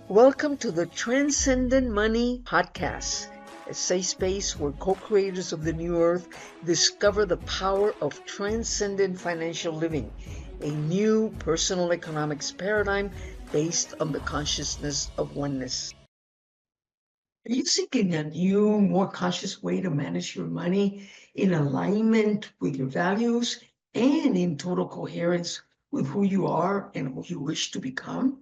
Welcome to the Transcendent Money Podcast, a safe space where co-creators of the new earth discover the power of transcendent financial living, a new personal economics paradigm based on the consciousness of oneness. Are you seeking a new, more conscious way to manage your money in alignment with your values and in total coherence with who you are and who you wish to become?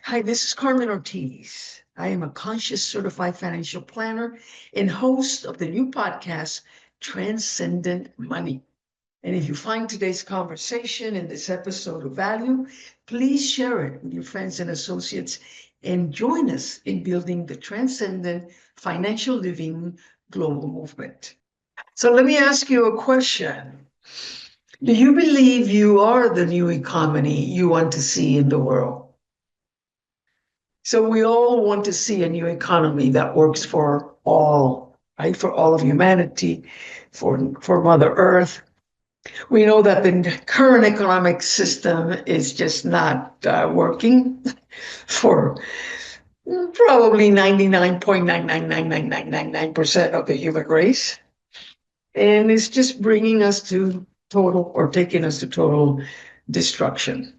Hi, this is Carmen Ortiz. I am a conscious certified financial planner and host of the new podcast, Transcendent Money. And if you find today's conversation and this episode of value, please share it with your friends and associates and join us in building the transcendent financial living global movement. So let me ask you a question. Do you believe you are the new economy you want to see in the world? So we all want to see a new economy that works for all, right? For all of humanity, for Mother Earth. We know that the current economic system is just not working for probably 99.9999999% of the human race. And it's just bringing us to total or taking us to total destruction.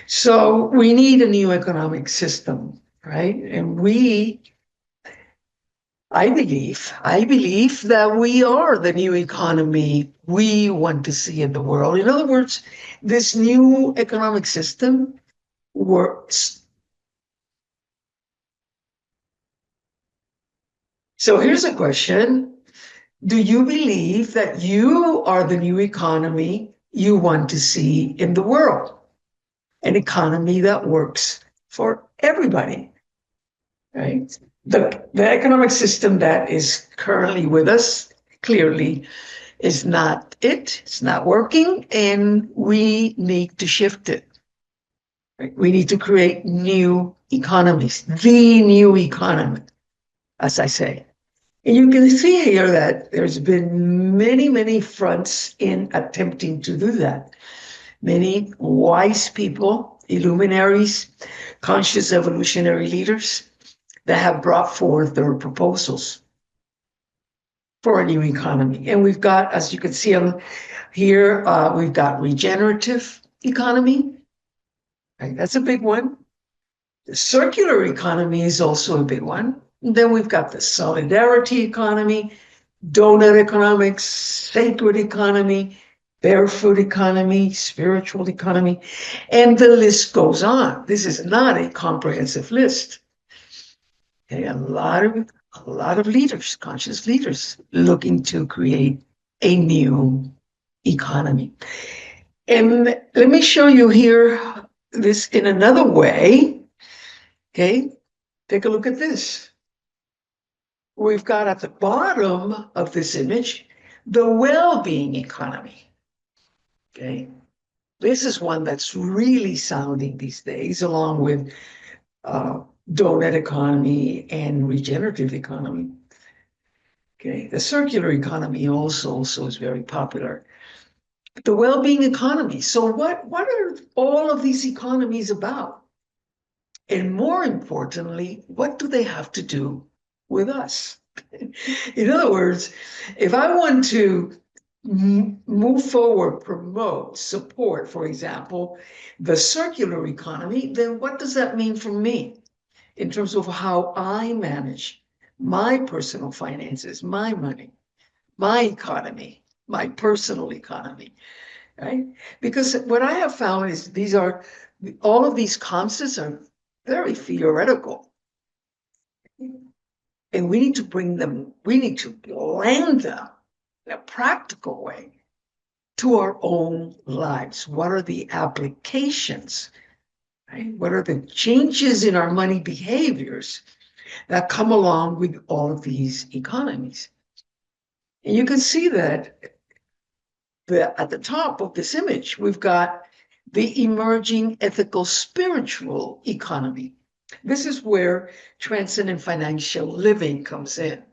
So we need a new economic system, right? And I believe that we are the new economy we want to see in the world. In other words, this new economic system works. So here's a question. Do you believe that you are the new economy you want to see in the world? An economy that works for everybody, right? The economic system that is currently with us clearly is not it. It's not working, and we need to shift it. Right? We need to create new economies, the new economy, as I say. And you can see here that there's been many, many fronts in attempting to do that. Many wise people, illuminaries, conscious evolutionary leaders that have brought forth their proposals for a new economy. And we've got, as you can see here, we've got regenerative economy. Right? That's a big one. The circular economy is also a big one. And then we've got the solidarity economy, donut economics, sacred economy, barefoot economy, spiritual economy, and the list goes on. This is not a comprehensive list. Okay, a lot of leaders, conscious leaders, looking to create a new economy. And let me show you here this in another way. Okay, take a look at this. We've got at the bottom of this image the well-being economy. Okay, this is one that's really sounding these days, along with donut economy and regenerative economy. Okay, the circular economy also is very popular. The well-being economy. So what are all of these economies about? And more importantly, what do they have to do with us? In other words, if I want to move forward, promote, support, for example, the circular economy, then what does that mean for me in terms of how I manage my personal finances, my money, my economy, my personal economy, right? Because what I have found is all of these concepts are very theoretical. And we need to blend them in a practical way to our own lives. What are the applications, right? What are the changes in our money behaviors that come along with all of these economies? And you can see that at the top of this image, we've got the emerging ethical spiritual economy. This is where transcendent financial living comes in.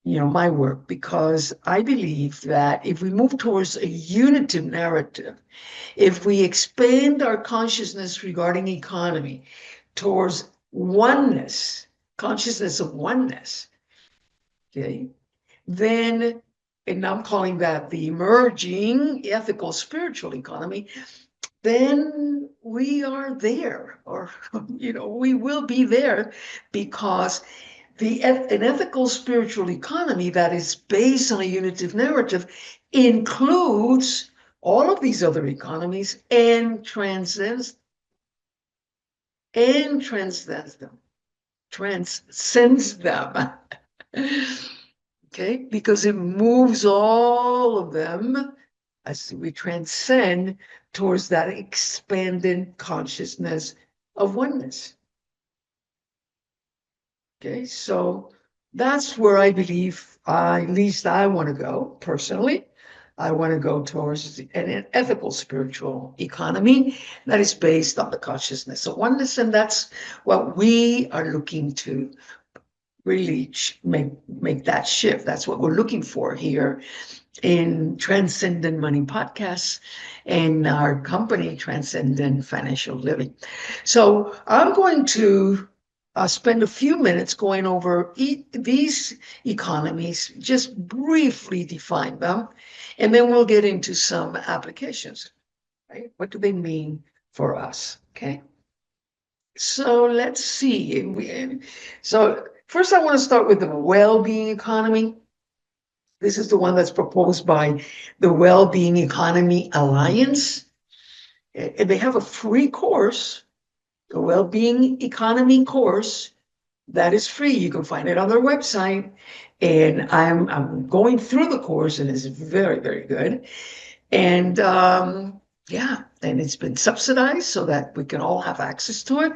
my work, because I believe that if we move towards a unitive narrative, if we expand our consciousness regarding economy towards oneness, consciousness of oneness, okay, then, and I'm calling that the emerging ethical spiritual economy, then we are there, or, we will be there, because an ethical spiritual economy that is based on a unitive narrative includes all of these other economies and transcends them, transcends them. Okay, because it moves all of them as we transcend towards that expanded consciousness of oneness. Okay, so that's where I believe, at least I want to go personally. I want to go towards an ethical spiritual economy that is based on the consciousness of oneness, and that's what we are looking to really make that shift. That's what we're looking for here in Transcendent Money Podcasts and our company, Transcendent Financial Living. So I'm going to spend a few minutes going over these economies, just briefly define them, and then we'll get into some applications. Right? What do they mean for us? Okay. So let's see. So first, I want to start with the well-being economy. This is the one that's proposed by the Well-Being Economy Alliance. And they have a free course, the Well-Being Economy course, that is free. You can find it on their website. And I'm going through the course, and it's very, very good. And yeah, and it's been subsidized so that we can all have access to it.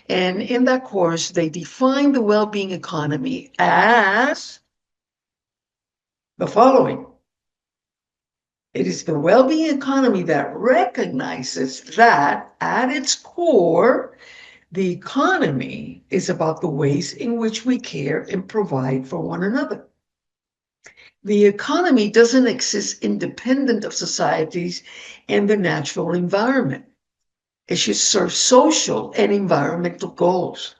And in that course, they define the well-being economy as the following. It is the well-being economy that recognizes that at its core, the economy is about the ways in which we care and provide for one another. The economy doesn't exist independent of societies and the natural environment. It should serve social and environmental goals,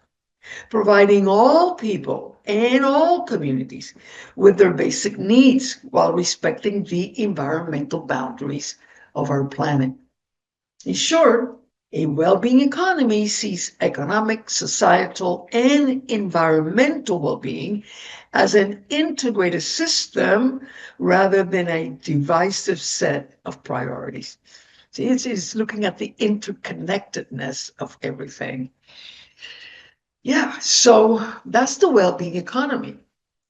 providing all people and all communities with their basic needs while respecting the environmental boundaries of our planet. In short, a well-being economy sees economic, societal, and environmental well-being as an integrated system rather than a divisive set of priorities. See, it's looking at the interconnectedness of everything. Yeah, so that's the well-being economy.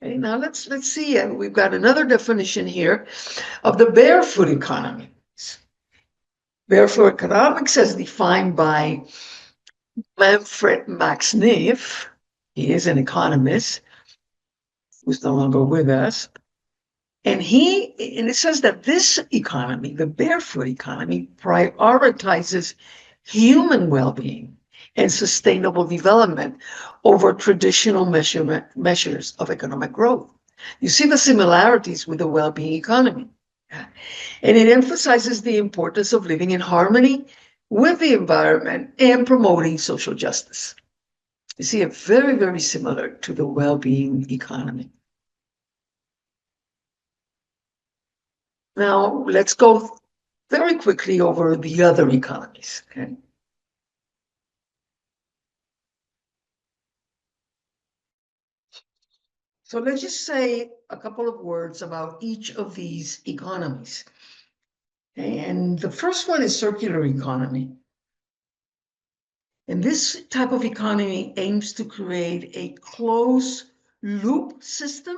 Okay, now let's see. We've got another definition here of the barefoot economy. Barefoot economics, as defined by Manfred Max Neef. He is an economist who's no longer with us. And it says that this economy, the barefoot economy, prioritizes human well-being and sustainable development over traditional measures of economic growth. You see the similarities with the well-being economy. And it emphasizes the importance of living in harmony with the environment and promoting social justice. You see, it very, very similar to the well-being economy. Now, let's go very quickly over the other economies. Okay. So let's just say a couple of words about each of these economies. And the first one is circular economy. And this type of economy aims to create a closed loop system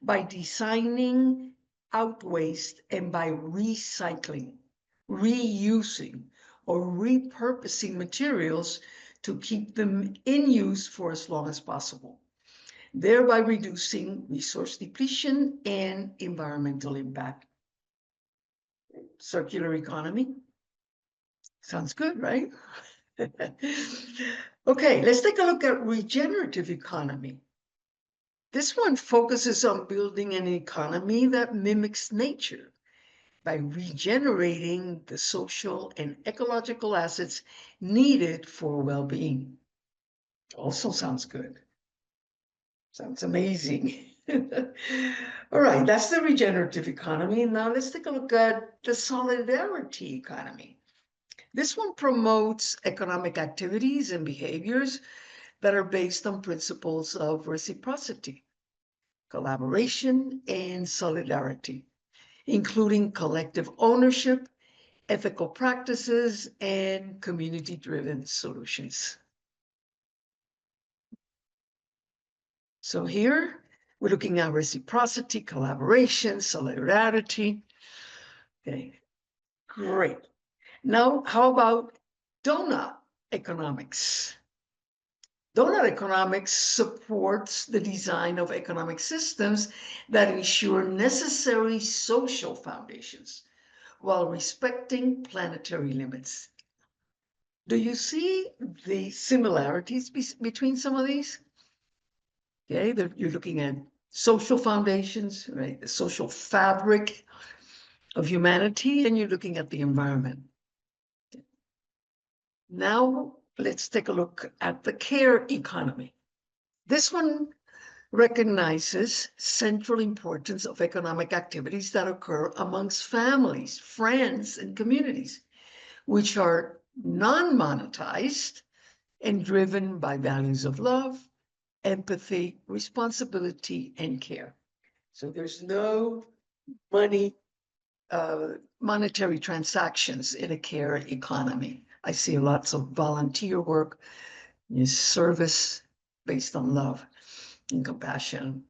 by designing out waste and by recycling, reusing, or repurposing materials to keep them in use for as long as possible, thereby reducing resource depletion and environmental impact. Circular economy. Sounds good, right? Okay, let's take a look at regenerative economy. This one focuses on building an economy that mimics nature by regenerating the social and ecological assets needed for well-being. Also sounds good. Sounds amazing. All right, that's the regenerative economy. Now let's take a look at the solidarity economy. This one promotes economic activities and behaviors that are based on principles of reciprocity, collaboration, and solidarity, including collective ownership, ethical practices, and community-driven solutions. So here we're looking at reciprocity, collaboration, solidarity. Okay, great. Now, how about donut economics? Donut economics supports the design of economic systems that ensure necessary social foundations while respecting planetary limits. Do you see the similarities between some of these? Okay, you're looking at social foundations, right? The social fabric of humanity, and you're looking at the environment. Now, let's take a look at the care economy. This one recognizes central importance of economic activities that occur amongst families, friends, and communities, which are non-monetized and driven by values of love, empathy, responsibility, and care. So there's no money, monetary transactions in a care economy. I see lots of volunteer work, service based on love and compassion.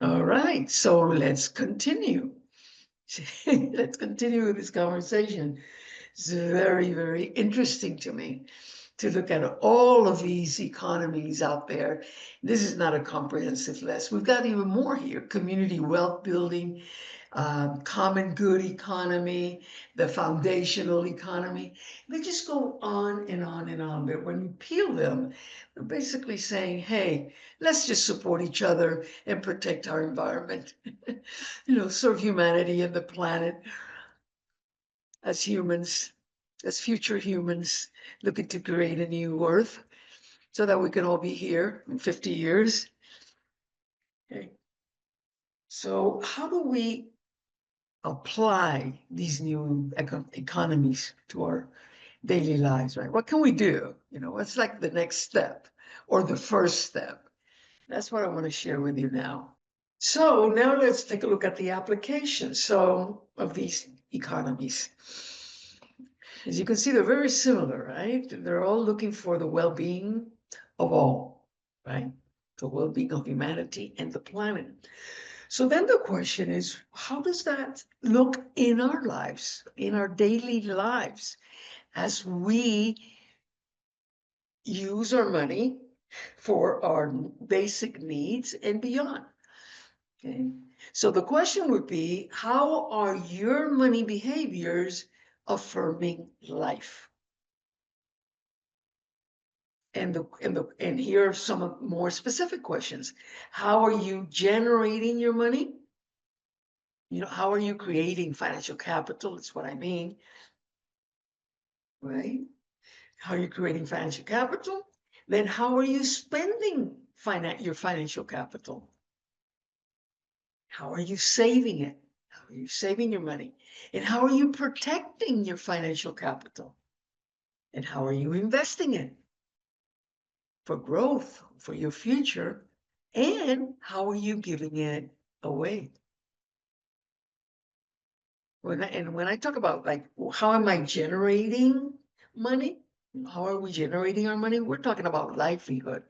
All right, so let's continue. Let's continue with this conversation. It's very, very interesting to me to look at all of these economies out there. This is not a comprehensive list. We've got even more here: community wealth building, common good economy, the foundational economy. They just go on and on and on. But when you peel them, they're basically saying, hey, let's just support each other and protect our environment. Serve humanity and the planet as humans, as future humans looking to create a new earth so that we can all be here in 50 years. Okay. So how do we apply these new economies to our daily lives, right? What can we do? What's like the next step or the first step? That's what I want to share with you now. So now let's take a look at the application of these economies. As you can see, they're very similar, right? They're all looking for the well-being of all, right? The well-being of humanity and the planet. So then the question is, how does that look in our lives, in our daily lives, as we use our money for our basic needs and beyond? Okay. So the question would be, how are your money behaviors affirming life? And here are some more specific questions. How are you generating your money? How are you creating financial capital? That's what I mean, right? How are you creating financial capital? Then how are you spending your financial capital? How are you saving it? How are you saving your money? And how are you protecting your financial capital? And how are you investing it for growth, for your future? And how are you giving it away? When I talk about how am I generating money? How are we generating our money? We're talking about livelihood,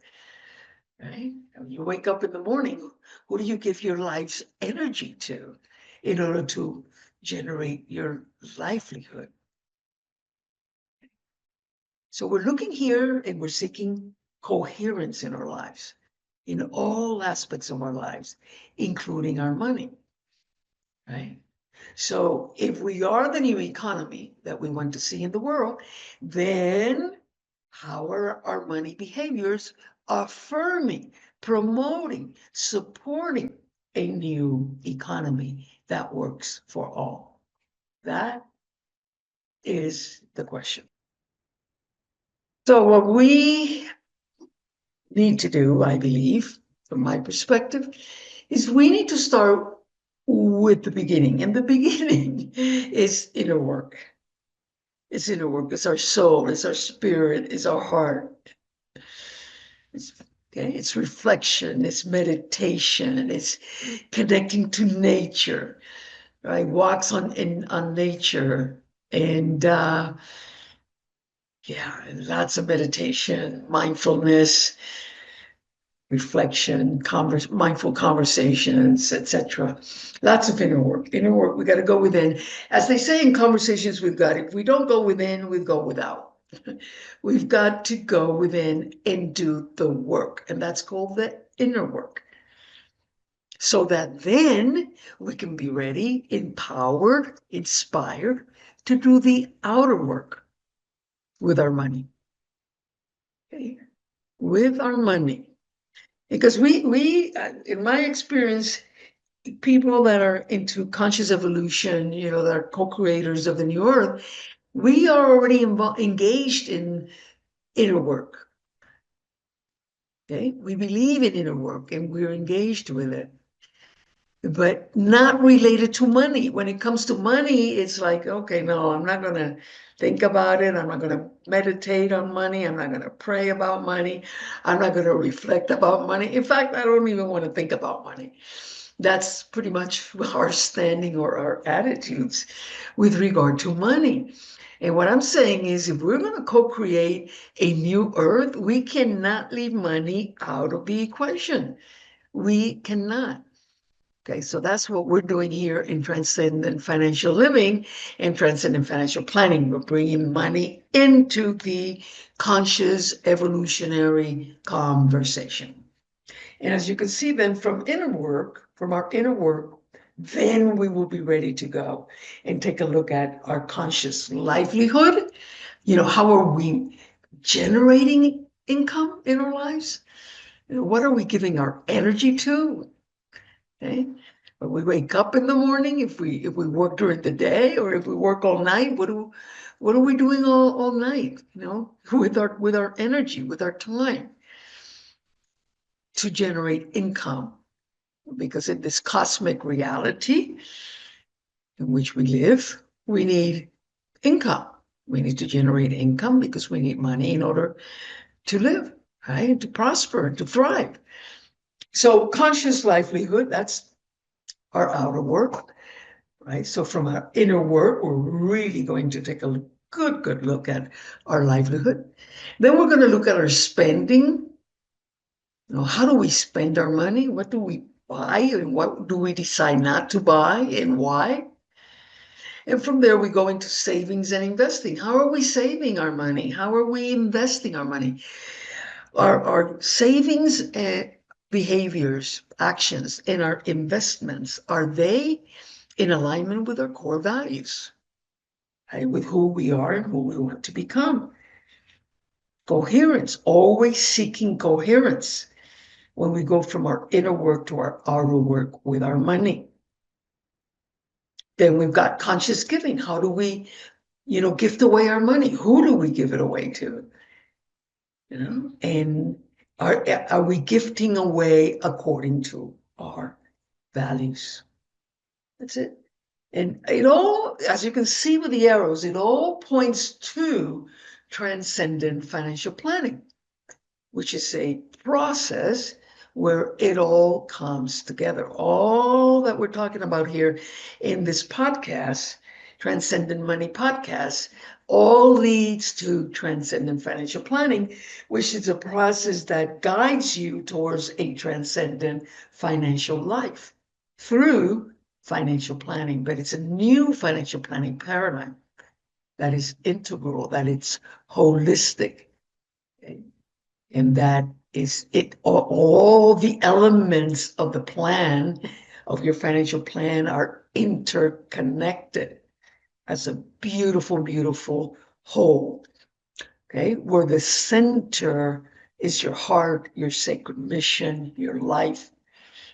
right? When you wake up in the morning, who do you give your life's energy to in order to generate your livelihood? So we're looking here and we're seeking coherence in our lives, in all aspects of our lives, including our money, right? So if we are the new economy that we want to see in the world, then How are our money behaviors affirming, promoting, supporting a new economy that works for all? That is the question. So, what we need to do, I believe, from my perspective, is we need to start with the beginning. And the beginning is inner work. It's inner work. It's our soul. It's our spirit. It's our heart. It's, okay, it's reflection. It's meditation. It's connecting to nature. Right, walks on nature, and yeah, and lots of meditation, mindfulness, reflection, mindful conversations, etc. Lots of inner work. Inner work, we got to go within. As they say in Conversations with God, if we don't go within, we go without. We've got to go within and do the work. And that's called the inner work. So that then we can be ready, empowered, inspired to do the outer work with our money. Okay? With our money. Because we in my experience, people that are into conscious evolution, that are co-creators of the new earth, we are already engaged in inner work. Okay, we believe in inner work and we're engaged with it, but not related to money. When it comes to money, it's like, okay, no, I'm not going to think about it. I'm not going to meditate on money. I'm not going to pray about money. I'm not going to reflect about money. In fact, I don't even want to think about money. That's pretty much our standing or our attitudes with regard to money. And what I'm saying is, if we're going to co-create a new earth, we cannot leave money out of the equation. We cannot. Okay, so that's what we're doing here in Transcendent Financial Living and Transcendent Financial Planning. We're bringing money into the conscious evolutionary conversation. And as you can see then from our inner work, then we will be ready to go and take a look at our conscious livelihood. How are we generating income in our lives? What are we giving our energy to? Okay. When we wake up in the morning, if we work during the day or if we work all night, what are we doing all night, with our energy, with our time to generate income? Because in this cosmic reality in which we live, we need income. We need to generate income because we need money in order to live, right? To prosper and to thrive. So conscious livelihood, that's our outer work, right? So from our inner work, we're really going to take a good look at our livelihood. Then we're going to look at our spending. How do we spend our money? What do we buy and what do we decide not to buy and why? And from there, we go into savings and investing. How are we saving our money? How are we investing our money? Our savings behaviors, actions, and our investments, are they in alignment with our core values, right? With who we are and who we want to become? Coherence, always seeking coherence when we go from our inner work to our outer work with our money. Then we've got conscious giving. How do we, gift away our money? Who do we give it away to? And are we gifting away according to our values? That's it. And it all, as you can see with the arrows, it all points to transcendent financial planning, which is a process where it all comes together. All that we're talking about here in this podcast, Transcendent Money Podcast, all leads to transcendent financial planning, which is a process that guides you towards a transcendent financial life through financial planning. But it's a new financial planning paradigm that is integral, that it's holistic. Okay? And that is it. All the elements of the plan, of your financial plan, are interconnected as a beautiful, beautiful whole. okay, where the center is your heart, your sacred mission, your life.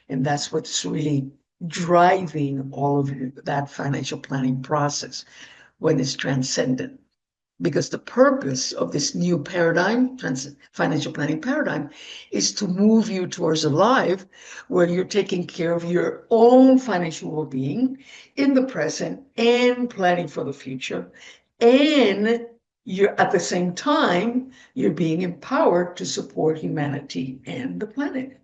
And that's what's really driving all of that financial planning process when it's transcendent. Because the purpose of this new paradigm, financial planning paradigm, is to move you towards a life where you're taking care of your own financial well-being in the present and planning for the future. And you're at the same time, you're being empowered to support humanity and the planet.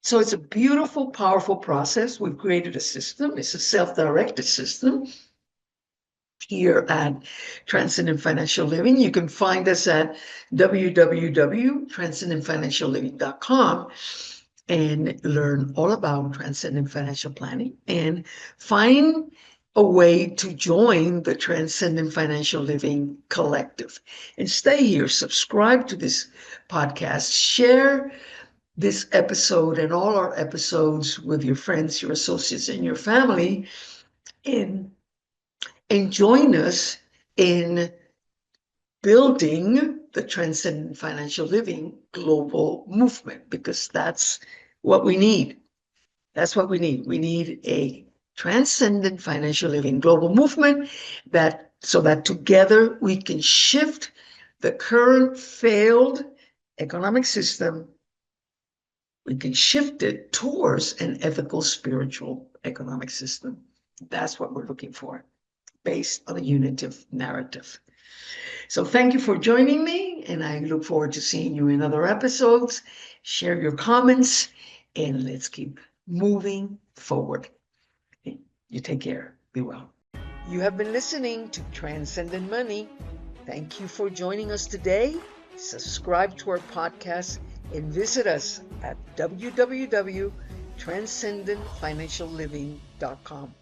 So it's a beautiful, powerful process. We've created a system. It's a self-directed system here at Transcendent Financial Living. You can find us at www.transcendentfinancialliving.com and learn all about transcendent financial planning and find a way to join the Transcendent Financial Living Collective and stay here. Subscribe to this podcast, share this episode and all our episodes with your friends, your associates, and your family, and join us in building the Transcendent Financial Living global movement, because that's what we need. That's what we need. We need a transcendent financial living global movement so that together we can shift the current failed economic system. We can shift it towards an ethical, spiritual economic system. That's what we're looking for, based on a unitive narrative. So thank you for joining me, and I look forward to seeing you in other episodes. Share your comments, and let's keep moving forward. You take care. Be well. You have been listening to Transcendent Money. Thank you for joining us today. Subscribe to our podcast and visit us at www.transcendentfinancialliving.com.